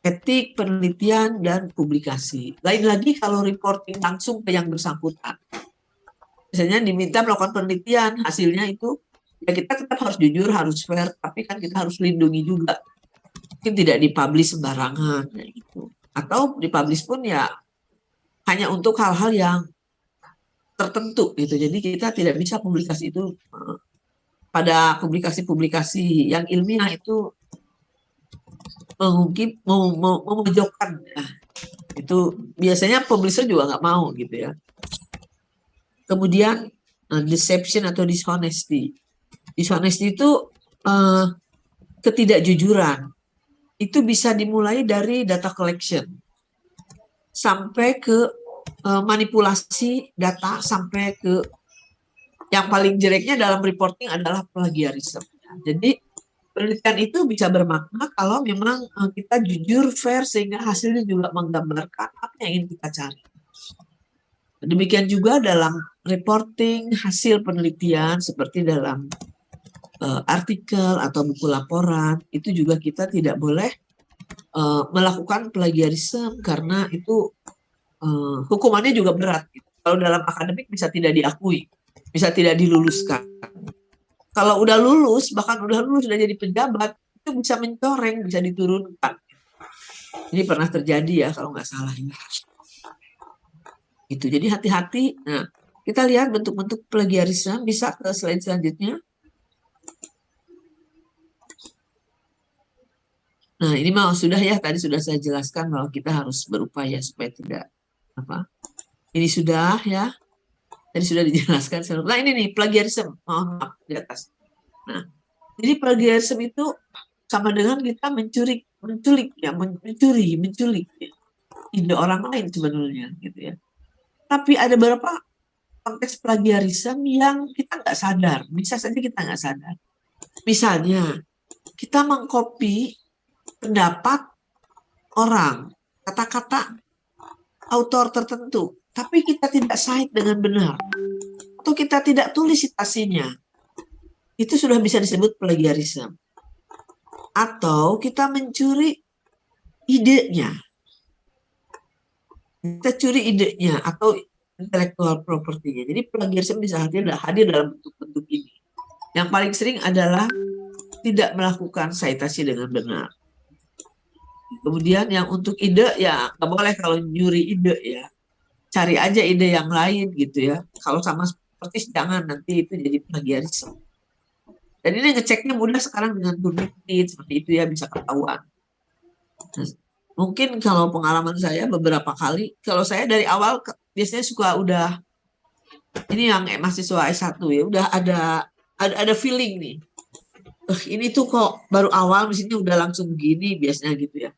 etik, penelitian, dan publikasi. Lain lagi kalau reporting langsung ke yang bersangkutan. Misalnya diminta melakukan penelitian, hasilnya itu ya kita tetap harus jujur, harus fair, tapi kan kita harus lindungi juga. Mungkin tidak dipublish sembarangan gitu. Atau dipublish pun ya hanya untuk hal-hal yang tertentu gitu. Jadi kita tidak bisa publikasi itu pada publikasi-publikasi yang ilmiah itu mengungkip, memojokkan. Nah, itu biasanya publisher juga nggak mau gitu ya. Kemudian deception atau dishonesty. Dishonesty itu ketidakjujuran. Itu bisa dimulai dari data collection sampai ke manipulasi data, sampai ke yang paling jeleknya dalam reporting adalah plagiarisme. Jadi penelitian itu bisa bermakna kalau memang kita jujur, fair, sehingga hasilnya juga menggambarkan apa yang ingin kita cari. Demikian juga dalam reporting hasil penelitian seperti dalam artikel atau buku laporan, itu juga kita tidak boleh melakukan plagiarisme karena itu hukumannya juga berat. Kalau dalam akademik bisa tidak diakui, bisa tidak diluluskan. Kalau udah lulus, bahkan udah lulus, sudah jadi pejabat, itu bisa mencoreng, bisa diturunkan. Ini pernah terjadi ya kalau nggak salah. Gitu. Jadi hati-hati. Nah, kita lihat bentuk-bentuk plagiarisme, bisa ke slide selanjutnya. Nah, ini mau sudah ya, tadi sudah saya jelaskan bahwa kita harus berupaya supaya tidak Ini sudah ya. Tadi sudah dijelaskan. Nah, ini nih plagiarisme. Maaf di atas. Nah, jadi plagiarisme itu sama dengan kita menculik ide orang lain sebenarnya gitu ya. Tapi ada beberapa konteks plagiarisme yang kita nggak sadar, bisa saja kita nggak sadar. Misalnya kita mengcopy pendapat orang, kata-kata autor tertentu, tapi kita tidak cite dengan benar, atau kita tidak tulis citasinya, itu sudah bisa disebut plagiarisme. Atau kita mencuri idenya, atau intellectual property-nya. Jadi plagiarisme bisa hadir dalam bentuk-bentuk ini. Yang paling sering adalah tidak melakukan citasi dengan benar. Kemudian yang untuk ide ya nggak boleh kalau nyuri ide ya. Cari aja ide yang lain gitu ya. Kalau sama persis jangan, nanti itu jadi plagiarisme. Dan ini ngeceknya mudah sekarang dengan Turnitin seperti itu ya, bisa ketahuan. Nah, mungkin kalau pengalaman saya beberapa kali, kalau saya dari awal biasanya suka udah ini yang mahasiswa S1 ya, udah ada feeling nih. Ini tuh kok baru awal mesinnya udah langsung gini biasanya gitu ya.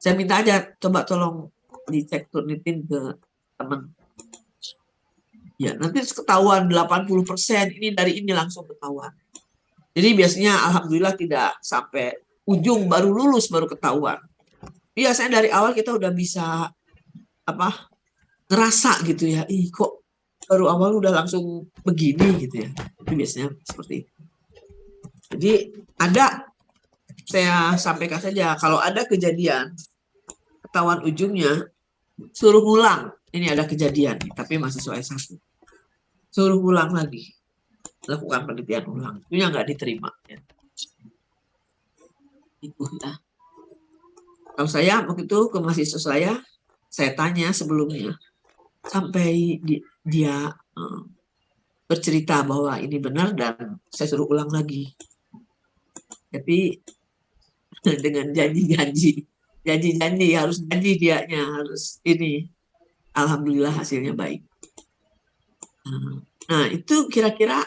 Saya minta aja coba tolong dicek Turnitin ke teman. Ya, nanti ketahuan 80% ini dari ini langsung ketahuan. Jadi biasanya alhamdulillah tidak sampai ujung baru lulus baru ketahuan. Biasanya dari awal kita udah bisa ngerasa gitu ya. Ih kok baru awal udah langsung begini gitu ya. Itu biasanya seperti itu. Jadi saya sampaikan saja kalau ada kejadian ketahuan ujungnya suruh ulang. Ini ada kejadian tapi mahasiswa S1. Suruh ulang lagi. Lakukan penelitian ulang. Itu yang nggak diterima ya. Itu ya. Kalau saya waktu itu ke mahasiswa saya tanya sebelumnya sampai dia bercerita bahwa ini benar dan saya suruh ulang lagi. Tapi dengan janji harus janji dianya harus ini. Alhamdulillah hasilnya baik. Nah itu kira-kira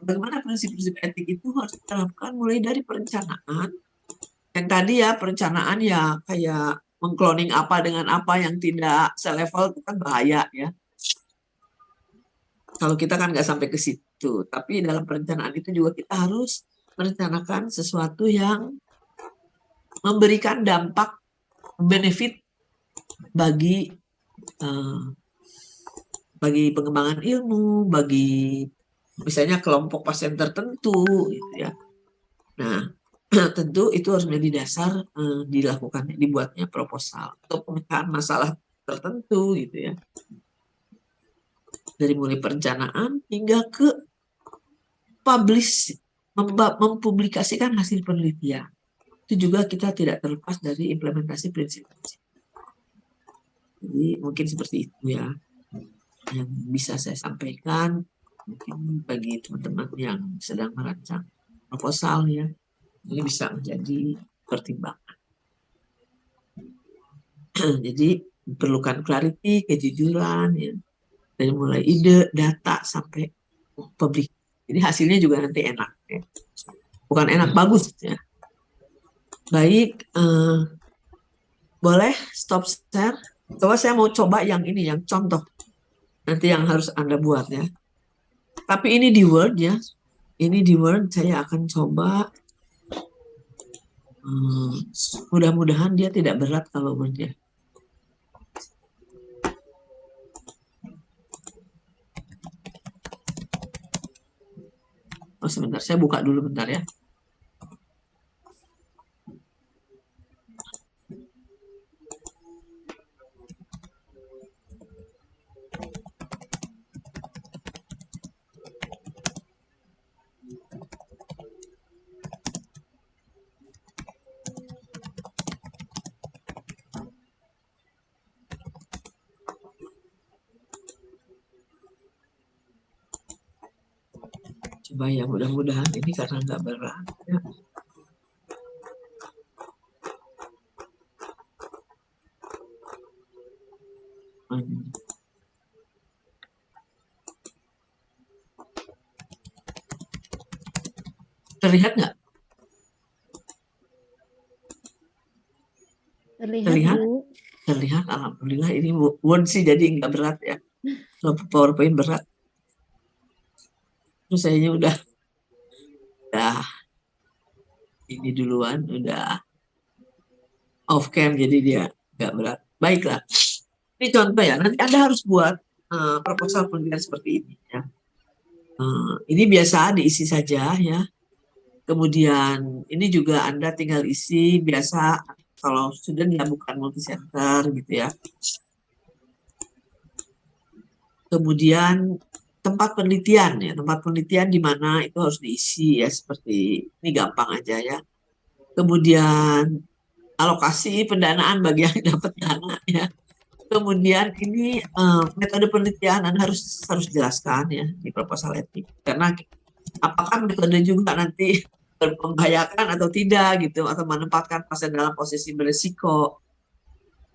bagaimana prinsip-prinsip etik itu harus diterapkan mulai dari perencanaan. Yang tadi ya perencanaan ya kayak mengkloning apa dengan apa yang tidak selevel itu kan bahaya ya. Kalau kita kan nggak sampai ke situ, tapi dalam perencanaan itu juga kita harus merencanakan sesuatu yang memberikan dampak benefit bagi pengembangan ilmu, bagi misalnya kelompok pasien tertentu, gitu ya. Nah, tentu itu harus menjadi dasar dibuatnya proposal atau pemecahan masalah tertentu, gitu ya. Dari mulai perencanaan hingga ke publish, mempublikasikan hasil penelitian. Itu juga kita tidak terlepas dari implementasi prinsip-prinsip. Jadi mungkin seperti itu ya yang bisa saya sampaikan mungkin bagi teman-teman yang sedang merancang proposal ya. Ini bisa menjadi pertimbangan. Jadi diperlukan clarity, kejujuran ya. Dari mulai ide, data sampai publik. Jadi hasilnya juga nanti enak ya. Bukan enak, bagus ya. Baik, boleh stop share. Coba saya mau coba yang ini, yang contoh. Nanti yang harus Anda buat ya. Tapi ini di Word ya. Ini di Word saya akan coba. Mudah-mudahan dia tidak berat kalau Word ya. Oh sebentar, saya buka dulu bentar ya. Coba ya mudah-mudahan ini karena nggak berat ya. Terlihat nggak? Terlihat, Bu. Terlihat, alhamdulillah ini Word sih jadi nggak berat ya. Kalau PowerPoint berat. Terus saya udah ini duluan, udah off cam jadi dia nggak berat. Baiklah, ini contoh ya. Nanti Anda harus buat proposal penelitian seperti ini ya. Ini biasa diisi saja ya. Kemudian ini juga Anda tinggal isi biasa kalau student ya bukan multi center gitu ya. Kemudian tempat penelitian ya, tempat penelitian di mana itu harus diisi ya seperti ini gampang aja ya. Kemudian alokasi pendanaan bagi yang dapat dana ya. Kemudian ini metode penelitian Anda harus jelaskan ya di proposal etik. Karena apakah metode juga nanti membahayakan atau tidak gitu, atau menempatkan pasien dalam posisi berisiko.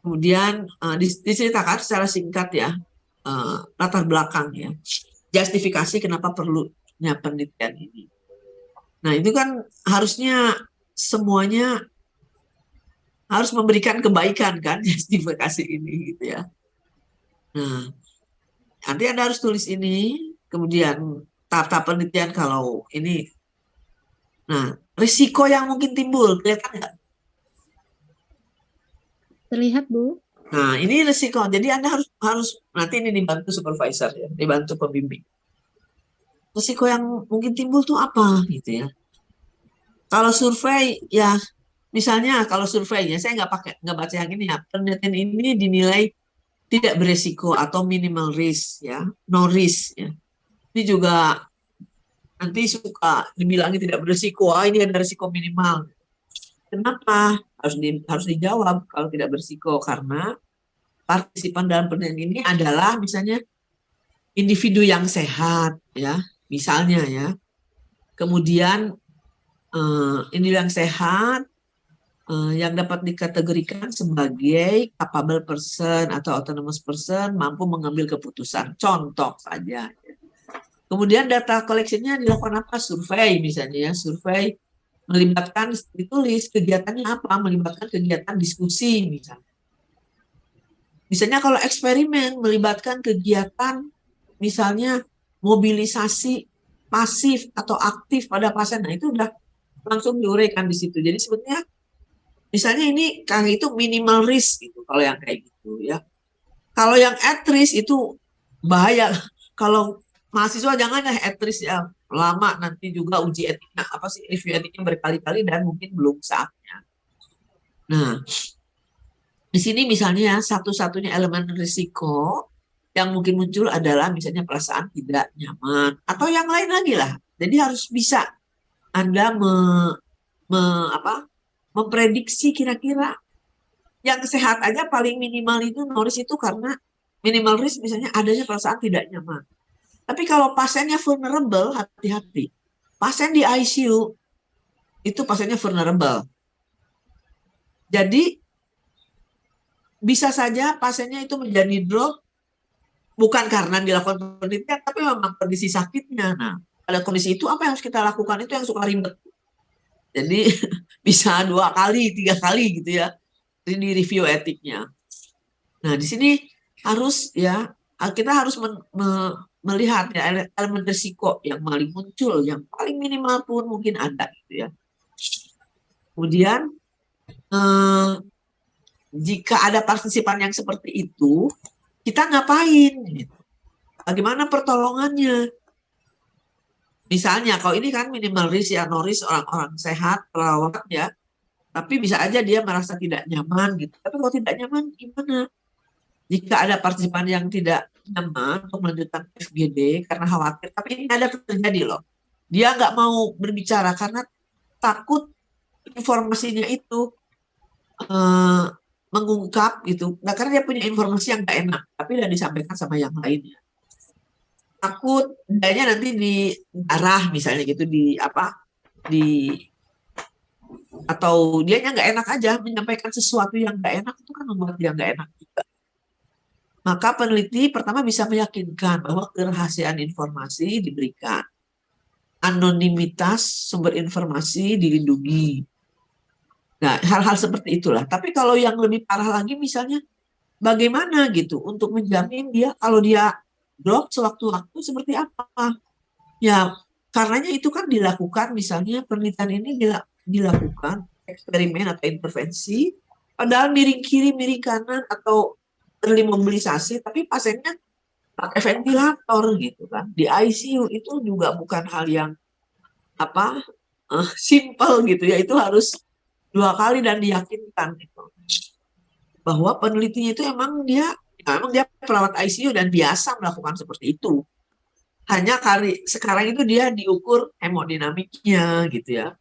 Kemudian diceritakan secara singkat ya latar belakang ya, justifikasi kenapa perlunya penelitian ini. Nah itu kan harusnya semuanya harus memberikan kebaikan kan, justifikasi ini gitu ya. Nah nanti Anda harus tulis ini, kemudian tahap-tahap penelitian kalau ini. Nah risiko yang mungkin timbul kelihatan nggak? Terlihat, Bu. Nah, ini risiko. Jadi Anda harus nanti ini dibantu supervisor ya, dibantu pembimbing. Risiko yang mungkin timbul tuh apa gitu ya. Kalau survei ya, misalnya kalau surveinya saya nggak baca yang ini ya. Penelitian ini dinilai tidak beresiko atau minimal risk ya, no risk ya. Ini juga nanti suka dibilangin tidak beresiko. Ini ada risiko minimal. Kenapa? Harus dijawab kalau tidak beresiko karena partisipan dalam penelitian ini adalah misalnya individu yang sehat ya, misalnya ya. Kemudian individu yang sehat yang dapat dikategorikan sebagai capable person atau autonomous person, mampu mengambil keputusan. Contoh saja. Kemudian data collection-nya dilakukan apa? Survei misalnya ya, survei melibatkan ditulis kegiatannya apa? Melibatkan kegiatan diskusi misalnya. Misalnya kalau eksperimen melibatkan kegiatan misalnya mobilisasi pasif atau aktif pada pasien, nah itu udah langsung diuraikan di situ. Jadi sebetulnya misalnya ini kan itu minimal risk gitu kalau yang kayak gitu ya. Kalau yang at risk itu bahaya. Kalau mahasiswa jangan ya at risk ya, lama nanti juga uji etiknya apa sih, review etiknya berkali-kali dan mungkin belum saatnya. Nah, di sini misalnya satu-satunya elemen risiko yang mungkin muncul adalah misalnya perasaan tidak nyaman atau yang lain lagi lah. Jadi harus bisa Anda memprediksi kira-kira yang sehat aja paling minimal itu no risk itu karena minimal risk misalnya adanya perasaan tidak nyaman. Tapi kalau pasiennya vulnerable, hati-hati. Pasien di ICU itu pasiennya vulnerable. Jadi bisa saja pasiennya itu menjadi drop bukan karena dilakukan penelitian, tapi memang kondisi sakitnya. Nah, pada kondisi itu apa yang harus kita lakukan itu yang suka ribet. Jadi bisa 2 kali, 3 kali gitu ya di review etiknya. Nah, di sini harus ya kita harus melihat ya elemen risiko yang paling muncul, yang paling minimal pun mungkin ada gitu ya. Kemudian jika ada partisipan yang seperti itu, kita ngapain? Bagaimana pertolongannya? Misalnya, kalau ini kan minimal risk ya, no risk, orang-orang sehat, perawat ya, tapi bisa aja dia merasa tidak nyaman gitu. Tapi kalau tidak nyaman, gimana? Jika ada partisipan yang tidak nyaman untuk melanjutkan FGD karena khawatir, tapi ini ada terjadi loh. Dia nggak mau berbicara karena takut informasinya itu mengungkap gitu, nggak karena dia punya informasi yang nggak enak, tapi udah disampaikan sama yang lainnya. Takut dianya nanti di darah misalnya gitu, atau dia nggak enak aja menyampaikan sesuatu yang nggak enak, itu kan membuat dia nggak enak juga. Maka peneliti pertama bisa meyakinkan bahwa kerahasiaan informasi diberikan, anonimitas sumber informasi dilindungi. Nah, hal-hal seperti itulah. Tapi kalau yang lebih parah lagi misalnya bagaimana gitu untuk menjamin dia kalau dia drop sewaktu-waktu seperti apa? Ya, karenanya itu kan dilakukan misalnya penelitian ini dilakukan eksperimen atau intervensi padahal miring kiri, miring kanan atau early mobilisasi, tapi pasiennya pakai ventilator gitu kan. Di ICU itu juga bukan hal yang simple gitu ya, itu harus 2 kali dan diyakinkan gitu. Bahwa penelitinya itu memang dia perawat ICU dan biasa melakukan seperti itu. Hanya sekarang itu dia diukur hemodinamiknya gitu ya.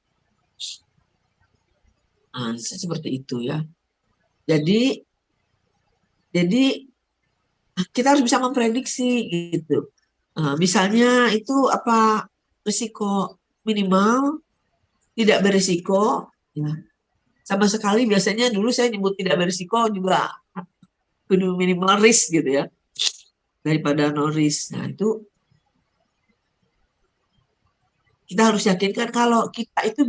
Nah, seperti itu ya. Jadi kita harus bisa memprediksi gitu. Misalnya itu apa risiko minimal, tidak berisiko, ya. Sama sekali biasanya dulu saya nyebut tidak berisiko juga kudu minimal risk gitu ya, daripada no risk. Nah itu kita harus yakinkan kalau kita itu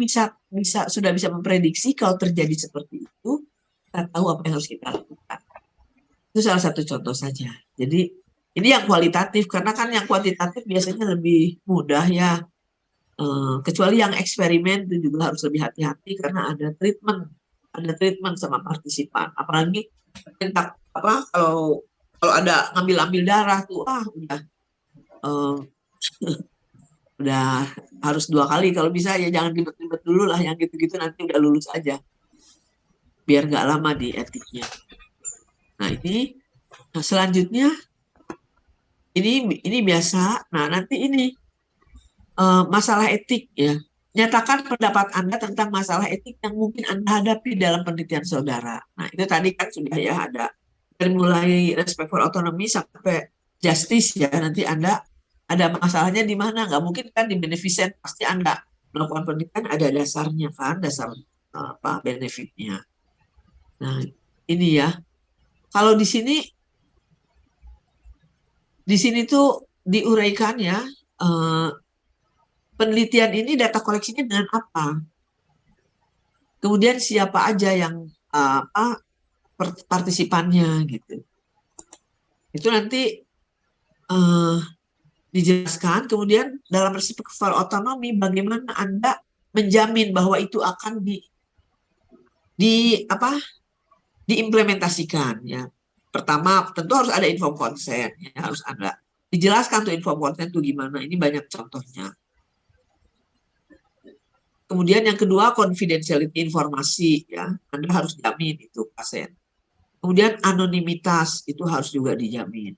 sudah bisa memprediksi kalau terjadi seperti itu, kita tahu apa yang harus kita lakukan. Itu salah satu contoh saja. Jadi ini yang kualitatif, karena kan yang kuantitatif biasanya lebih mudah ya. Kecuali yang eksperimen itu juga harus lebih hati-hati karena ada treatment sama partisipan. Apalagi kalau ada ngambil darah tuh uh, udah harus 2 kali kalau bisa ya, jangan ribet-ribet dulu lah yang gitu-gitu, nanti udah lulus aja biar nggak lama di etiknya. Nah ini selanjutnya ini biasa. Nah nanti ini masalah etik ya. Nyatakan pendapat Anda tentang masalah etik yang mungkin Anda hadapi dalam penelitian saudara. Nah itu tadi kan sudah ya, ada dari mulai respect for autonomy sampai justice ya. Nanti Anda ada masalahnya di mana, nggak mungkin kan di beneficent, pasti Anda melakukan penelitian ada dasarnya kan, dasar apa benefitnya. Nah ini ya, kalau di sini tuh diuraikan ya, penelitian ini data koleksinya dengan apa, kemudian siapa aja yang partisipannya gitu. Itu nanti dijelaskan. Kemudian dalam respect for autonomy, bagaimana Anda menjamin bahwa itu akan diimplementasikan ya. Pertama tentu harus ada informed consent ya, harus ada dijelaskan tuh informed consent itu gimana. Ini banyak contohnya. Kemudian yang kedua, confidentiality informasi ya, Anda harus jamin itu pasien. Kemudian anonimitas itu harus juga dijamin.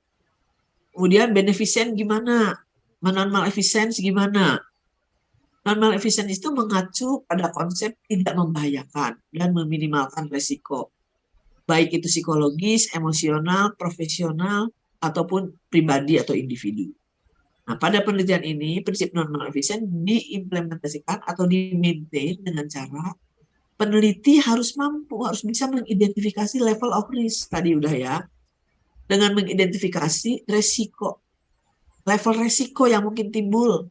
Kemudian beneficent gimana, non-maleficent gimana. Non-maleficent itu mengacu pada konsep tidak membahayakan dan meminimalkan resiko, baik itu psikologis, emosional, profesional, ataupun pribadi atau individu. Nah, pada penelitian ini, prinsip non-maleficent diimplementasikan atau di-maintain dengan cara peneliti harus bisa mengidentifikasi level of risk, tadi udah ya, dengan mengidentifikasi level resiko yang mungkin timbul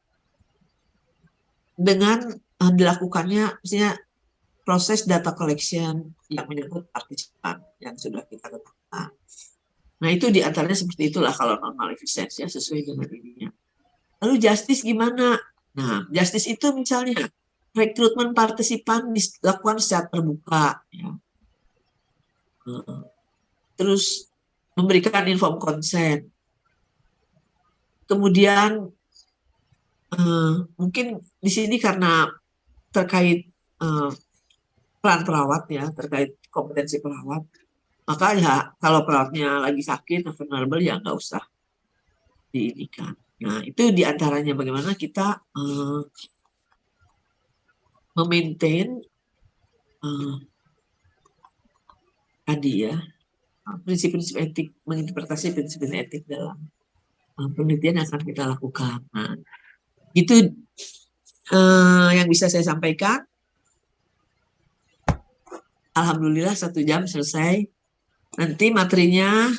dengan dilakukannya misalnya proses data collection yang menyangkut partisipan yang sudah kita tetapkan. Nah itu diantaranya seperti itulah kalau non-maleficent ya, sesuai dengan ininya. Lalu justice gimana? Nah justice itu misalnya rekrutmen partisipan dilakukan secara terbuka ya. Terus memberikan informed consent. Kemudian mungkin di sini karena terkait peran perawat ya, terkait kompetensi perawat, maka ya kalau perawatnya lagi sakit, vulnerable ya nggak usah diinikan. Nah itu diantaranya bagaimana kita memaintain tadi ya prinsip-prinsip etik, menginterpretasi prinsip etik dalam penelitian yang akan kita lakukan. Nah itu yang bisa saya sampaikan. Alhamdulillah 1 jam selesai. Nanti materinya